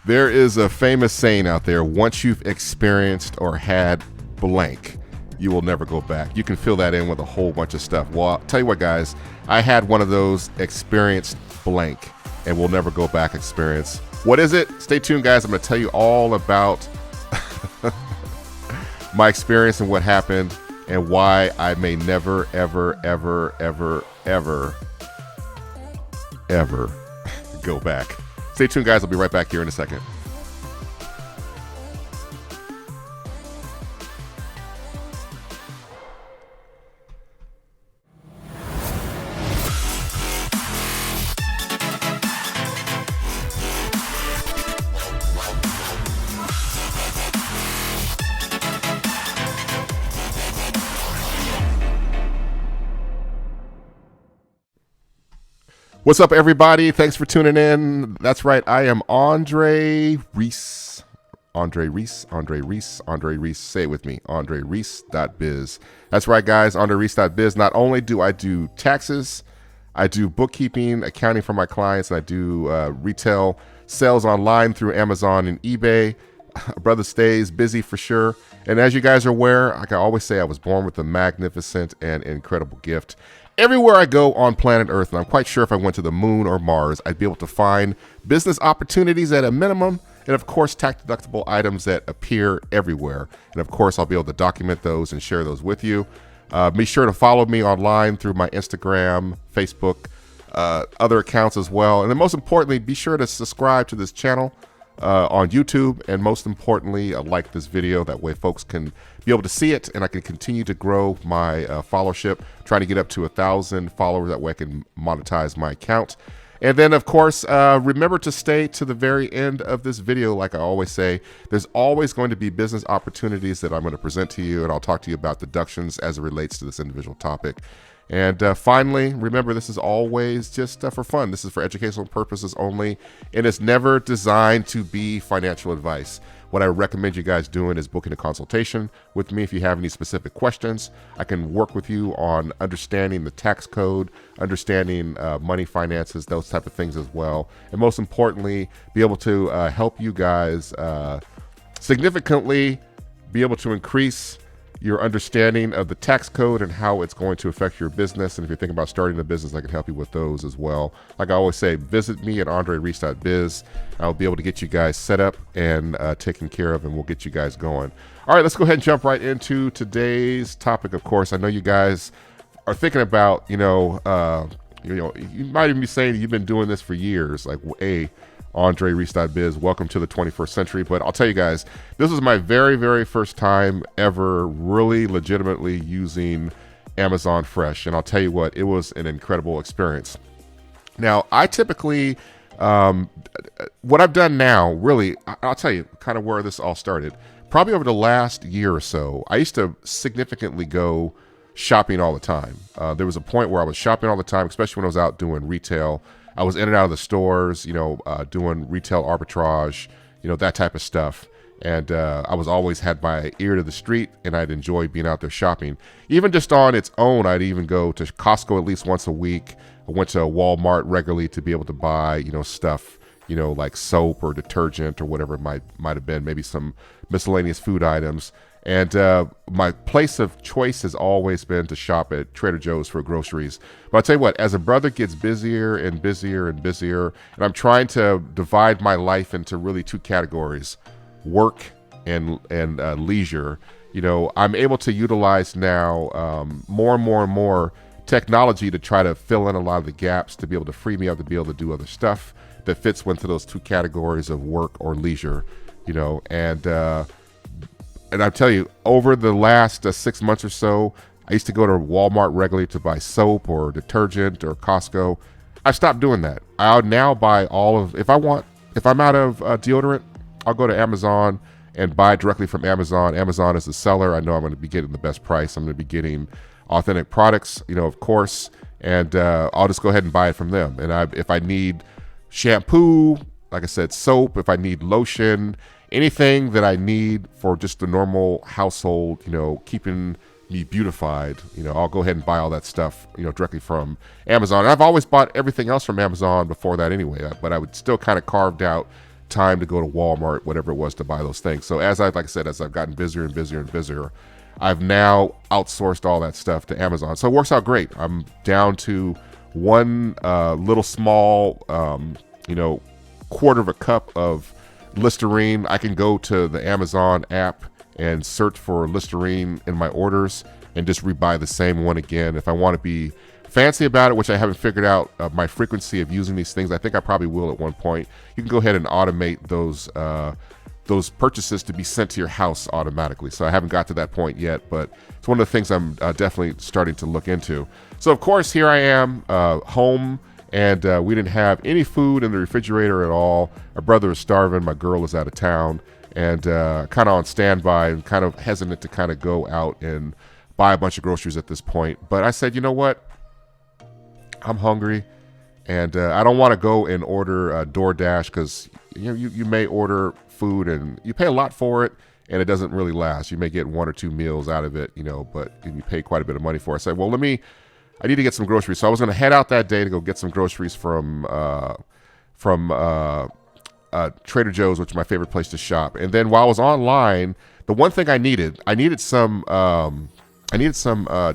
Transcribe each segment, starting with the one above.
There is a famous saying out there, once you've experienced or had blank, you will never go back. You can fill that in with a whole bunch of stuff. Well, I'll tell you what, guys, I had one of those experienced blank and will never go back experience. What is it? Stay tuned, guys. I'm going to tell you all about my experience and what happened and why I may never, ever, ever, ever, ever, ever go back. Stay tuned, guys. I'll be right back here in a second. What's up, everybody? Thanks for tuning in. That's right. I am Andre Reese. Andre Reese. Say it with me. AndreReese.biz. That's right, guys. AndreReese.biz. Not only do I do taxes, I do bookkeeping, accounting for my clients, and I do retail sales online through Amazon and eBay. Brother stays busy for sure. And as you guys are aware, like I always say, I was born with a magnificent and incredible gift. Everywhere I go on planet Earth, and I'm quite sure if I went to the moon or Mars, I'd be able to find business opportunities at a minimum, and of course, tax-deductible items that appear everywhere. And of course, I'll be able to document those and share those with you. Be sure to follow me online through my Instagram, Facebook, other accounts as well. And then most importantly, be sure to subscribe to this channel on YouTube, and most importantly, like this video. That way folks can be able to see it and I can continue to grow my followership, trying to get up to 1,000 followers. That way I can monetize my account. And then of course, remember to stay to the very end of this video. Like I always say, there's always going to be business opportunities that I'm going to present to you, and I'll talk to you about deductions as it relates to this individual topic. And finally, remember, this is always just for fun. This is for educational purposes only, and it's never designed to be financial advice. What I recommend you guys doing is booking a consultation with me if you have any specific questions. I can work with you on understanding the tax code, understanding money finances, those type of things as well. And most importantly, be able to help you guys significantly be able to increase your understanding of the tax code and how it's going to affect your business. And if you're thinking about starting a business, I can help you with those as well. Like I always say, visit me at AndreReese.biz. I'll be able to get you guys set up and taken care of, and we'll get you guys going. All right, let's go ahead and jump right into today's topic. Of course, I know you guys are thinking about, you might even be saying you've been doing this for years. Like, hey, AndreReese.biz, welcome to the 21st century. But I'll tell you guys, this was my very, very first time ever really legitimately using Amazon Fresh. And I'll tell you what, it was an incredible experience. Now, I typically, what I've done now, really, I'll tell you kind of where this all started. Probably over the last year or so, I used to significantly go shopping all the time. There was a point where I was shopping all the time, especially when I was out doing retail. I was in and out of the stores, doing retail arbitrage, that type of stuff. And I was always had my ear to the street, and I'd enjoy being out there shopping. Even just on its own, I'd even go to Costco at least once a week. I went to Walmart regularly to be able to buy, stuff, like soap or detergent or whatever it might have been, maybe some miscellaneous food items. And my place of choice has always been to shop at Trader Joe's for groceries. But I'll tell you what, as a brother gets busier and busier and busier, and I'm trying to divide my life into really two categories, work and leisure, I'm able to utilize now more and more technology to try to fill in a lot of the gaps, to be able to free me up to be able to do other stuff that fits into those two categories of work or leisure, And I'll tell you, over the last 6 months or so, I used to go to Walmart regularly to buy soap or detergent or Costco. I stopped doing that. I'll now buy if I'm out of deodorant, I'll go to Amazon and buy directly from Amazon. Amazon is the seller. I know I'm going to be getting the best price. I'm going to be getting authentic products, of course, and I'll just go ahead and buy it from them. And if I need shampoo, like I said, soap, if I need lotion, anything that I need for just the normal household, keeping me beautified, I'll go ahead and buy all that stuff, directly from Amazon. And I've always bought everything else from Amazon before that anyway, but I would still kind of carved out, time to go to Walmart, whatever it was, to buy those things. So like I said, as I've gotten busier and busier and busier, I've now outsourced all that stuff to Amazon. So it works out great. I'm down to one little small, quarter of a cup of Listerine. I can go to the Amazon app and search for Listerine in my orders and just rebuy the same one again. If I want to be fancy about it, which I haven't figured out my frequency of using these things, I think I probably will at one point. You can go ahead and automate those purchases to be sent to your house automatically. So I haven't got to that point yet, but it's one of the things I'm definitely starting to look into. So of course, here I am home, and we didn't have any food in the refrigerator at all. My brother is starving, my girl is out of town, and kind of on standby and kind of hesitant to kind of go out and buy a bunch of groceries at this point. But I said, you know what? I'm hungry, and I don't want to go and order DoorDash, because you may order food and you pay a lot for it, and it doesn't really last. You may get 1 or 2 meals out of it, but you pay quite a bit of money for it. I said, well, I need to get some groceries. So I was going to head out that day to go get some groceries from Trader Joe's, which is my favorite place to shop. And then while I was online, the one thing I needed some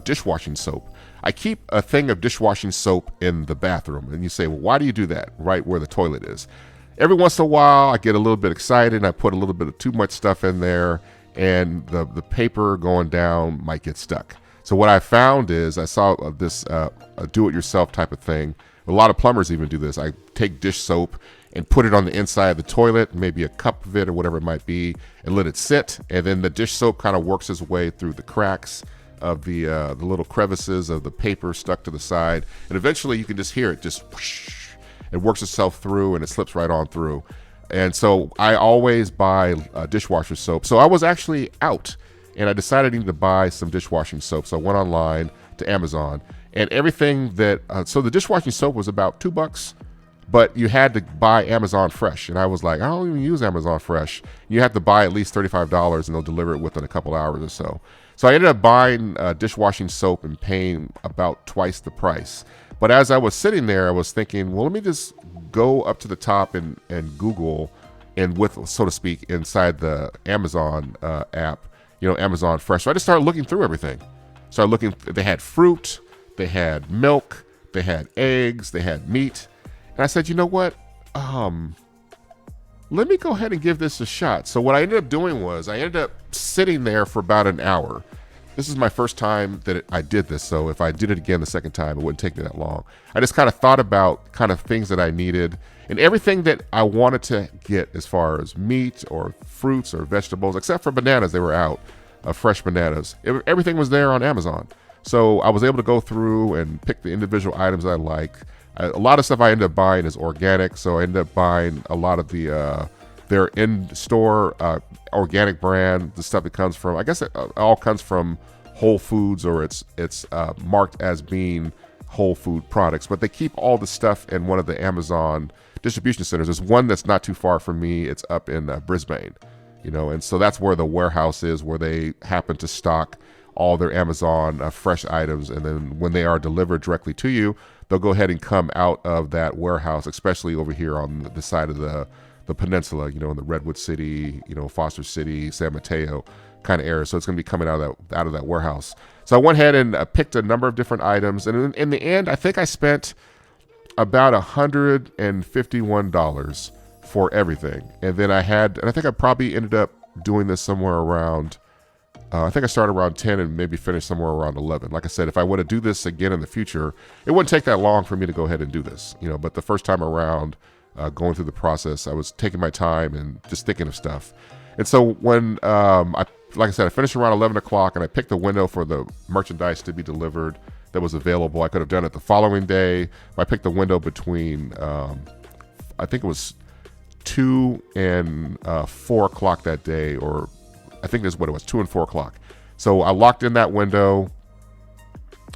dishwashing soap. I keep a thing of dishwashing soap in the bathroom. And you say, well, why do you do that right where the toilet is? Every once in a while, I get a little bit excited and I put a little bit of too much stuff in there, and the paper going down might get stuck. So what I found is I saw this a do-it-yourself type of thing. A lot of plumbers even do this. I take dish soap and put it on the inside of the toilet, maybe a cup of it or whatever it might be, and let it sit. And then the dish soap kind of works its way through the cracks of the little crevices of the paper stuck to the side. And eventually you can just hear it just whoosh. It works itself through and it slips right on through. And so I always buy dishwasher soap. So I was actually out and I decided I needed to buy some dishwashing soap. So I went online to Amazon, and everything that, so the dishwashing soap was about $2, but you had to buy Amazon Fresh. And I was like, I don't even use Amazon Fresh. You have to buy at least $35 and they'll deliver it within a couple hours or so. So I ended up buying dishwashing soap and paying about twice the price. But as I was sitting there, I was thinking, well, let me just go up to the top and Google, and with, so to speak, inside the Amazon app, Amazon Fresh. So I just started looking through everything. They had fruit, they had milk, they had eggs, they had meat. And I said, you know what? Let me go ahead and give this a shot. So what I ended up doing was I ended up sitting there for about an hour. This is my first time that I did this, so if I did it again the second time, it wouldn't take me that long. I just kind of thought about kind of things that I needed and everything that I wanted to get as far as meat or fruits or vegetables, except for bananas. They were out, fresh bananas. Everything was there on Amazon. So I was able to go through and pick the individual items I like. A lot of stuff I ended up buying is organic, so I ended up buying a lot of their in-store organic brand, the stuff that comes from, I guess it all comes from Whole Foods, or it's marked as being whole food products, but they keep all the stuff in one of the Amazon distribution centers. There's one that's not too far from me. It's up in Brisbane, and so that's where the warehouse is, where they happen to stock all their Amazon fresh items. And then when they are delivered directly to you, they'll go ahead and come out of that warehouse, especially over here on the side of the peninsula, in the Redwood City, Foster City, San Mateo kind of area. So it's going to be coming out of that warehouse. So I went ahead and picked a number of different items, and in the end, I think I spent about $151 for everything. And then I think I probably ended up doing this somewhere around, I think I started around 10 and maybe finished somewhere around 11. Like I said, if I were to do this again in the future, it wouldn't take that long for me to go ahead and do this, but the first time around, going through the process, I was taking my time and just thinking of stuff. And so when, like I said, I finished around 11 o'clock and I picked the window for the merchandise to be delivered that was available. I could have done it the following day. I picked the window between, I think it was 2 and 4 o'clock that day, or I think that's what it was, 2 and 4 o'clock. So I locked in that window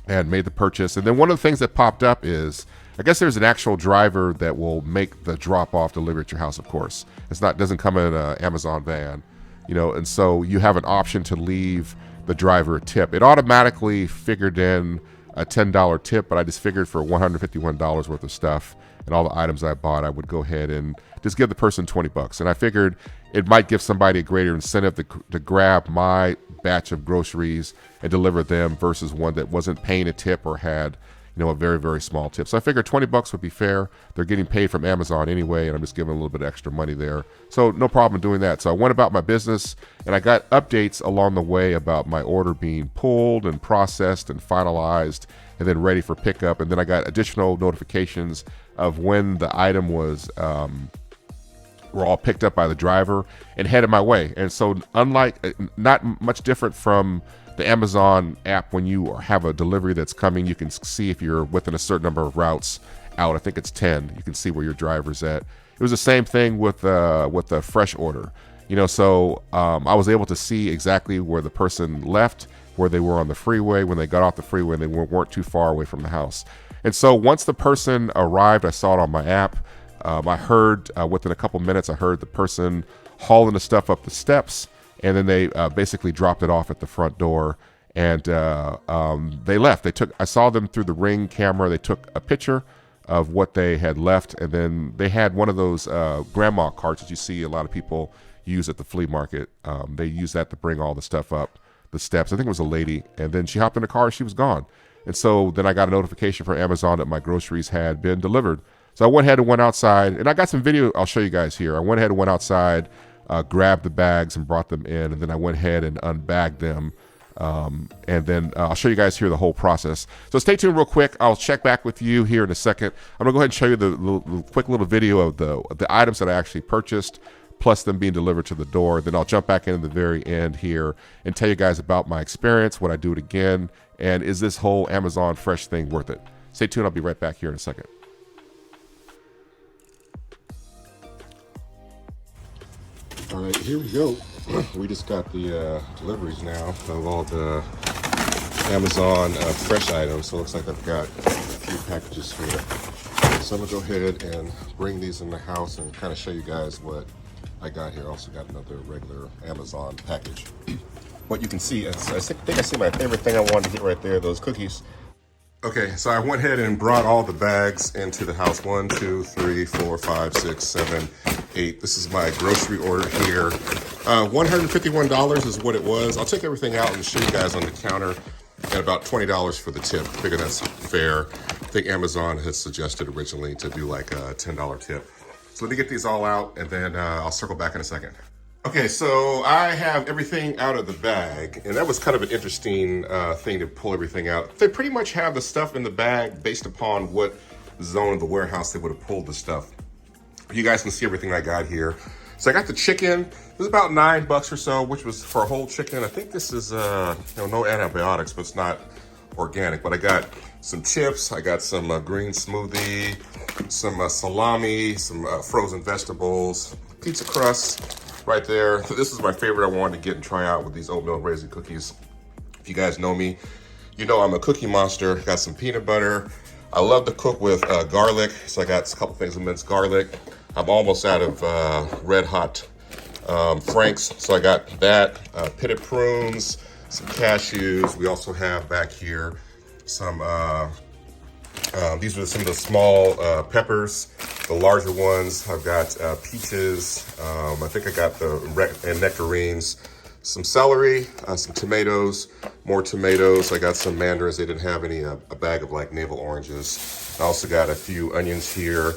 and made the purchase. And then one of the things that popped up is, I guess there's an actual driver that will make the drop-off delivery at your house, of course. Doesn't come in an Amazon van, and so you have an option to leave the driver a tip. It automatically figured in a $10 tip, but I just figured for $151 worth of stuff and all the items I bought, I would go ahead and just give the person 20 bucks. And I figured it might give somebody a greater incentive to grab my batch of groceries and deliver them versus one that wasn't paying a tip or had, you know, a very, very small tip. So I figured 20 bucks would be fair. They're getting paid from Amazon anyway, and I'm just giving a little bit of extra money there. So no problem doing that. So I went about my business, and I got updates along the way about my order being pulled and processed and finalized and then ready for pickup. And then I got additional notifications of when the item was were all picked up by the driver and headed my way. And so not much different from the Amazon app, when you have a delivery that's coming, you can see if you're within a certain number of routes out. I think it's 10. You can see where your driver's at. It was the same thing with the fresh order. You know, so I was able to see exactly where the person left, where they were on the freeway, when they got off the freeway, and they weren't too far away from the house. And so once the person arrived, I saw it on my app. I heard within a couple minutes, I heard the person hauling the stuff up the steps. And then they basically dropped it off at the front door, and they left. I saw them through the Ring camera. They took a picture of what they had left, and then they had one of those grandma carts that you see a lot of people use at the flea market. They use that to bring all the stuff up the steps. I think it was a lady, and then she hopped in the car. She was gone. And so then I got a notification from Amazon that my groceries had been delivered. So I went ahead and went outside, and I got some video I'll show you guys here. I went ahead and went outside, grabbed the bags and brought them in, and then I went ahead and unbagged them, and then I'll show you guys here the whole process. So stay tuned real quick. I'll check back with you here in a second. I'm gonna go ahead and show you the quick little video of the items that I actually purchased, plus them being delivered to the door. Then I'll jump back in at the very end here and tell you guys about my experience, would I do it again, and is this whole Amazon Fresh thing worth it? Stay tuned. I'll be right back here in a second. All right, here we go. We just got the deliveries now of all the Amazon fresh items. So it looks like I've got a few packages here. So I'm gonna go ahead and bring these in the house and kind of show you guys what I got here. Also got another regular Amazon package. What you can see, I think I see my favorite thing I wanted to get right there, those cookies. Okay, so I went ahead and brought all the bags into the house. 1, 2, 3, 4, 5, 6, 7, 8. This is my grocery order here. $151 is what it was. I'll take everything out and show you guys on the counter at about $20 for the tip. I figure that's fair. I think Amazon had suggested originally to do like a $10 tip. So let me get these all out, and then I'll circle back in a second. Okay, so I have everything out of the bag, and that was kind of an interesting thing to pull everything out. They pretty much have the stuff in the bag based upon what zone of the warehouse they would have pulled the stuff. You guys can see everything I got here. So I got the chicken. It was about $9 or so, which was for a whole chicken. I think this is no antibiotics, but it's not organic. But I got some chips. I got some green smoothie, some salami, some frozen vegetables, pizza crust. Right there. This is my favorite I wanted to get and try out with these oatmeal raisin cookies. If you guys know me, you know I'm a cookie monster. Got some peanut butter. I love to cook with garlic, so I got a couple things of minced garlic. I'm almost out of red hot Franks, so I got that. Pitted prunes, some cashews. We also have back here some, these are some of the small peppers. The larger ones, I've got peaches. I think I got and nectarines, some celery, some tomatoes, more tomatoes. I got some mandarins. They didn't have any, a bag of like navel oranges. I also got a few onions here.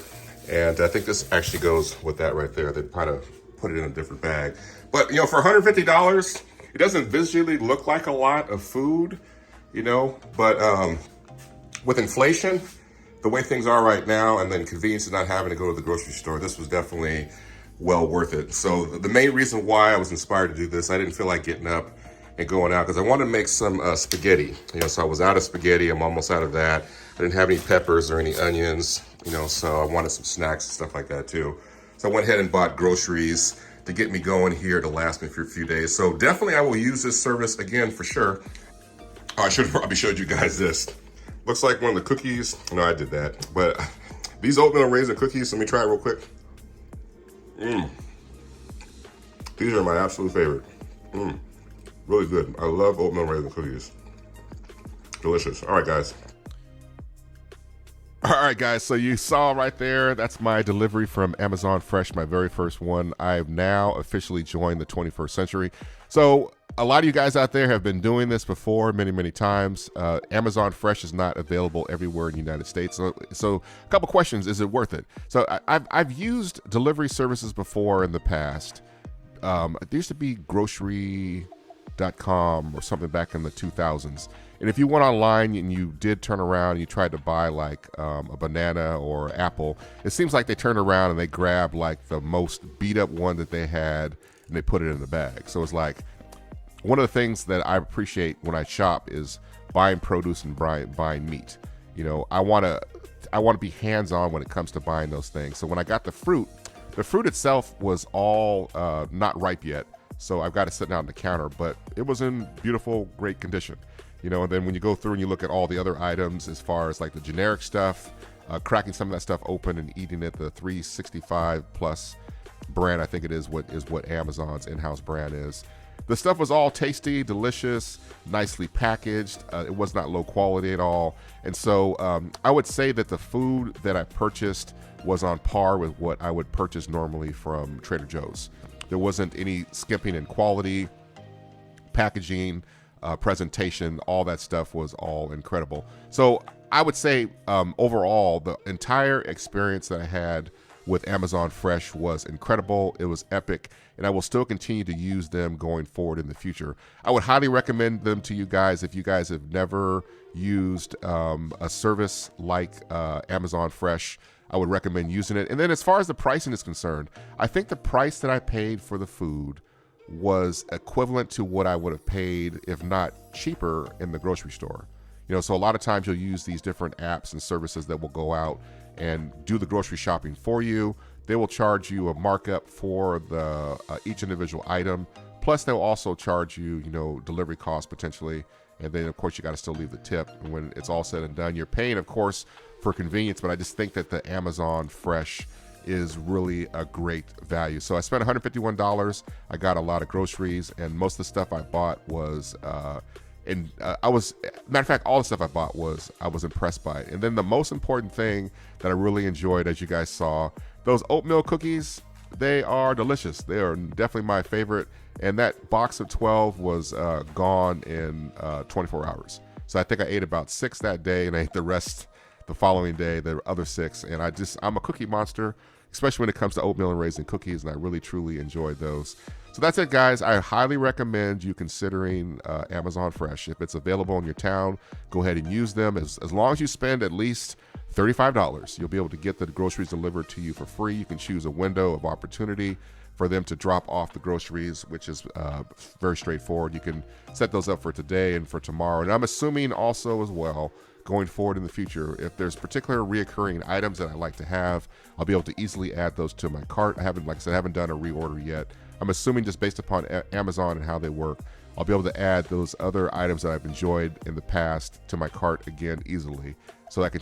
And I think this actually goes with that right there. They kind of put it in a different bag. But, you know, for $150, it doesn't visually look like a lot of food, you know, but with inflation, the way things are right now, and then convenience of not having to go to the grocery store, this was definitely well worth it. So the main reason why I was inspired to do this, I didn't feel like getting up and going out because I wanted to make some spaghetti. You know, so I was out of spaghetti. I'm almost out of that. I didn't have any peppers or any onions, you know, so I wanted some snacks and stuff like that too. So I went ahead and bought groceries to get me going here to last me for a few days. So definitely I will use this service again for sure. Oh, I should have probably showed you guys this. Looks like one of the cookies. No, I did that. But these oatmeal raisin cookies, let me try it real quick. These are my absolute favorite. Really good. I love oatmeal raisin cookies. Delicious. All right, guys. All right, guys. So you saw right there, that's my delivery from Amazon Fresh, my very first one. I have now officially joined the 21st century. So a lot of you guys out there have been doing this before many, many times. Amazon Fresh is not available everywhere in the United States. So a couple questions, is it worth it? So I've used delivery services before in the past. There used to be grocery.com or something back in the 2000s. And if you went online and you did turn around and you tried to buy like a banana or apple, it seems like they turned around and they grabbed like the most beat up one that they had and they put it in the bag. So it's like, one of the things that I appreciate when I shop is buying produce and buying meat. You know, I want to be hands-on when it comes to buying those things. So when I got the fruit itself was all not ripe yet. So I've got it sitting out on the counter, but it was in beautiful, great condition. You know, and then when you go through and you look at all the other items as far as like the generic stuff, cracking some of that stuff open and eating it, the 365 plus brand, I think it is what Amazon's in-house brand is. The stuff was all tasty, delicious, nicely packaged. It was not low quality at all. And so I would say that the food that I purchased was on par with what I would purchase normally from Trader Joe's. There wasn't any skimping in quality, packaging, presentation, all that stuff was all incredible. So I would say overall, the entire experience that I had with Amazon Fresh was incredible. It was epic, and I will still continue to use them going forward in the future. I would highly recommend them to you guys if you guys have never used a service like Amazon Fresh. I would recommend using it. And then as far as the pricing is concerned, I think the price that I paid for the food was equivalent to what I would have paid, if not cheaper, in the grocery store. You know, so a lot of times you'll use these different apps and services that will go out and do the grocery shopping for you. They will charge you a markup for the each individual item. Plus, they'll also charge you, you know, delivery costs potentially. And then, of course, you got to still leave the tip. And when it's all said and done, you're paying, of course, for convenience. But I just think that the Amazon Fresh is really a great value. So I spent $151. I got a lot of groceries, and most of the stuff I bought was, matter of fact, all the stuff I bought was, I was impressed by it. And then the most important thing that I really enjoyed, as you guys saw, those oatmeal cookies, they are delicious. They are definitely my favorite. And that box of 12 was gone in 24 hours. So I think I ate about 6 that day, and I ate the rest the following day, the other 6. And I'm a cookie monster, especially when it comes to oatmeal and raisin cookies, and I really, truly enjoyed those. So that's it, guys. I highly recommend you considering Amazon Fresh. If it's available in your town, go ahead and use them. As long as you spend at least $35, you'll be able to get the groceries delivered to you for free. You can choose a window of opportunity for them to drop off the groceries, which is very straightforward. You can set those up for today and for tomorrow. And I'm assuming also as well, going forward in the future, if there's particular reoccurring items that I like to have, I'll be able to easily add those to my cart. I haven't done a reorder yet. I'm assuming just based upon Amazon and how they work, I'll be able to add those other items that I've enjoyed in the past to my cart again easily. So I can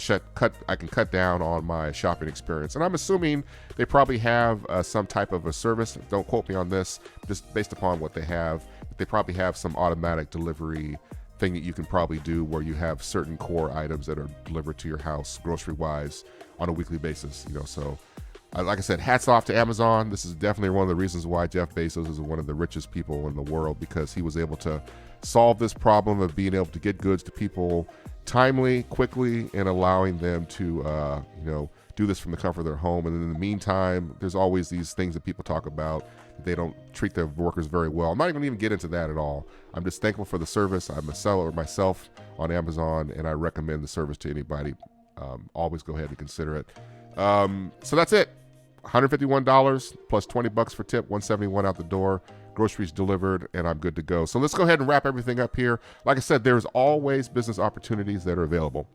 cut down on my shopping experience. And I'm assuming they probably have some type of a service. Don't quote me on this, just based upon what they have. They probably have some automatic delivery thing that you can probably do where you have certain core items that are delivered to your house grocery-wise on a weekly basis. You know, so like I said, hats off to Amazon. This is definitely one of the reasons why Jeff Bezos is one of the richest people in the world, because he was able to solve this problem of being able to get goods to people timely, quickly, and allowing them to, do this from the comfort of their home. And in the meantime, there's always these things that people talk about. They don't treat their workers very well. I'm not even get into that at all. I'm just thankful for the service. I'm a seller myself on Amazon, and I recommend the service to anybody. Always go ahead and consider it. So that's it. $151 plus $20 for tip, $171 out the door. Groceries delivered, and I'm good to go. So let's go ahead and wrap everything up here. Like I said, there's always business opportunities that are available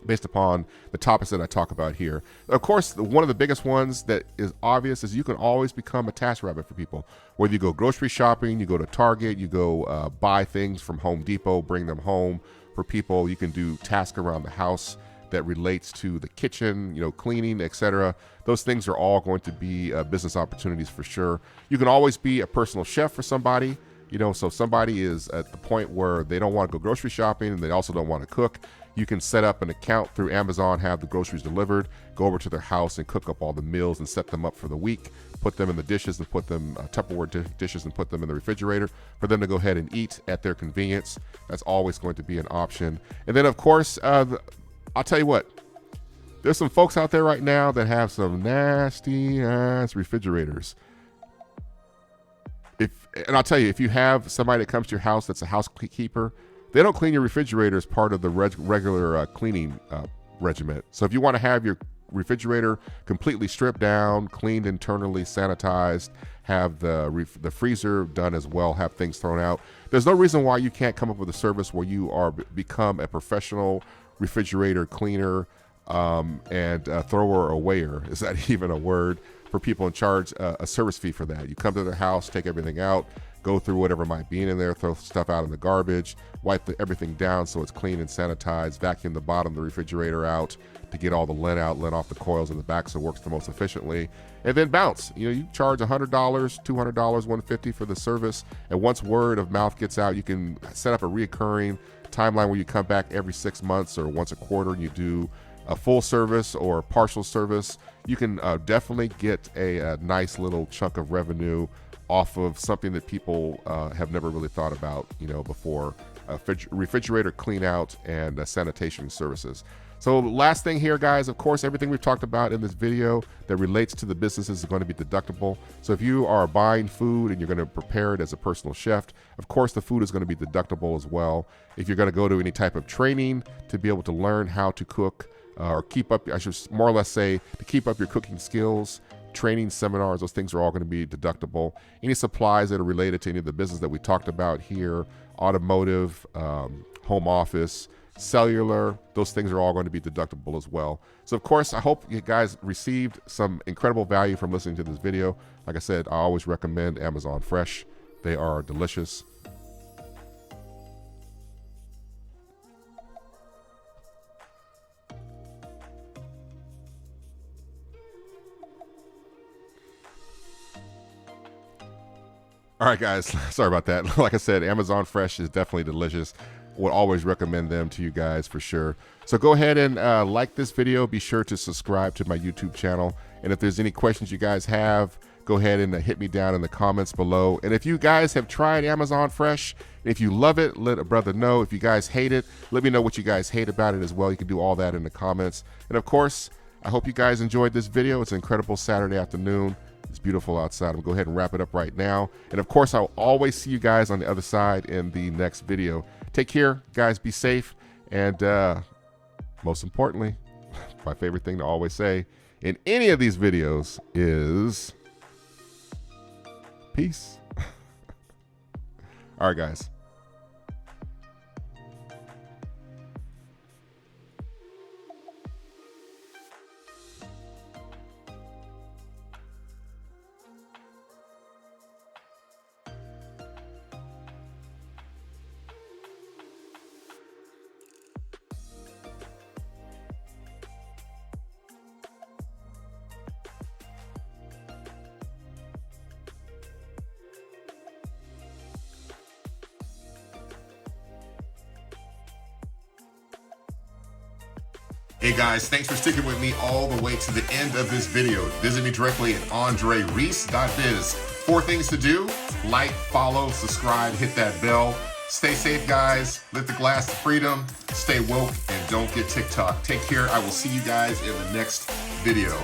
based upon the topics that I talk about here. Of course, one of the biggest ones that is obvious is you can always become a task rabbit for people. Whether you go grocery shopping, you go to Target, you go buy things from Home Depot, bring them home for people. You can do tasks around the house that relates to the kitchen, cleaning, etc. Those things are all going to be business opportunities for sure. You can always be a personal chef for somebody. So somebody is at the point where they don't want to go grocery shopping and they also don't want to cook. You can set up an account through Amazon, have the groceries delivered, go over to their house and cook up all the meals and set them up for the week, put them in the dishes and put them, Tupperware dishes, and put them in the refrigerator for them to go ahead and eat at their convenience. That's always going to be an option. And then, of course, I'll tell you what, there's some folks out there right now that have some nasty ass refrigerators. And I'll tell you, if you have somebody that comes to your house that's a housekeeper, they don't clean your refrigerator as part of the regular cleaning regimen. So if you want to have your refrigerator completely stripped down, cleaned internally, sanitized, have the freezer done as well, have things thrown out, there's no reason why you can't come up with a service where you are become a professional refrigerator cleaner and thrower or awayer. Is that even a word? For people in charge, a service fee for that. You come to their house, take everything out, go through whatever might be in there, throw stuff out in the garbage, wipe everything down so it's clean and sanitized, vacuum the bottom of the refrigerator out to get all the lint out, lint off the coils in the back so it works the most efficiently, and then bounce. You charge $100, $200, $150 for the service, and once word of mouth gets out, you can set up a reoccurring timeline where you come back every 6 months or once a quarter and you do a full service or partial service. You can definitely get a nice little chunk of revenue off of something that people have never really thought about, before, refrigerator clean out and sanitation services. So last thing here, guys, of course, everything we've talked about in this video that relates to the businesses is going to be deductible. So if you are buying food and you're going to prepare it as a personal chef, of course, the food is going to be deductible as well. If you're going to go to any type of training to be able to learn how to cook, or keep up, I should more or less say, to keep up your cooking skills, training seminars, those things are all going to be deductible. Any supplies that are related to any of the business that we talked about here, automotive, home office, cellular, those things are all going to be deductible as well. So of course, I hope you guys received some incredible value from listening to this video. Like I said, I always recommend Amazon Fresh. They are delicious. All right, guys, sorry about that. Like I said, Amazon Fresh is definitely delicious. Would always recommend them to you guys for sure. So go ahead and like this video. Be sure to subscribe to my YouTube channel. And if there's any questions you guys have, go ahead and hit me down in the comments below. And if you guys have tried Amazon Fresh, if you love it, let a brother know. If you guys hate it, let me know what you guys hate about it as well. You can do all that in the comments. And of course, I hope you guys enjoyed this video. It's an incredible Saturday afternoon. It's beautiful outside. I'm gonna go ahead and wrap it up right now. And of course, I'll always see you guys on the other side in the next video. Take care, guys, be safe. And most importantly, my favorite thing to always say in any of these videos is peace. All right, guys. Hey guys, thanks for sticking with me all the way to the end of this video. Visit me directly at andrereese.biz. 4 things to do: like, follow, subscribe, hit that bell. Stay safe, guys. Lift the glass to freedom. Stay woke and don't get TikTok. Take care. I will see you guys in the next video.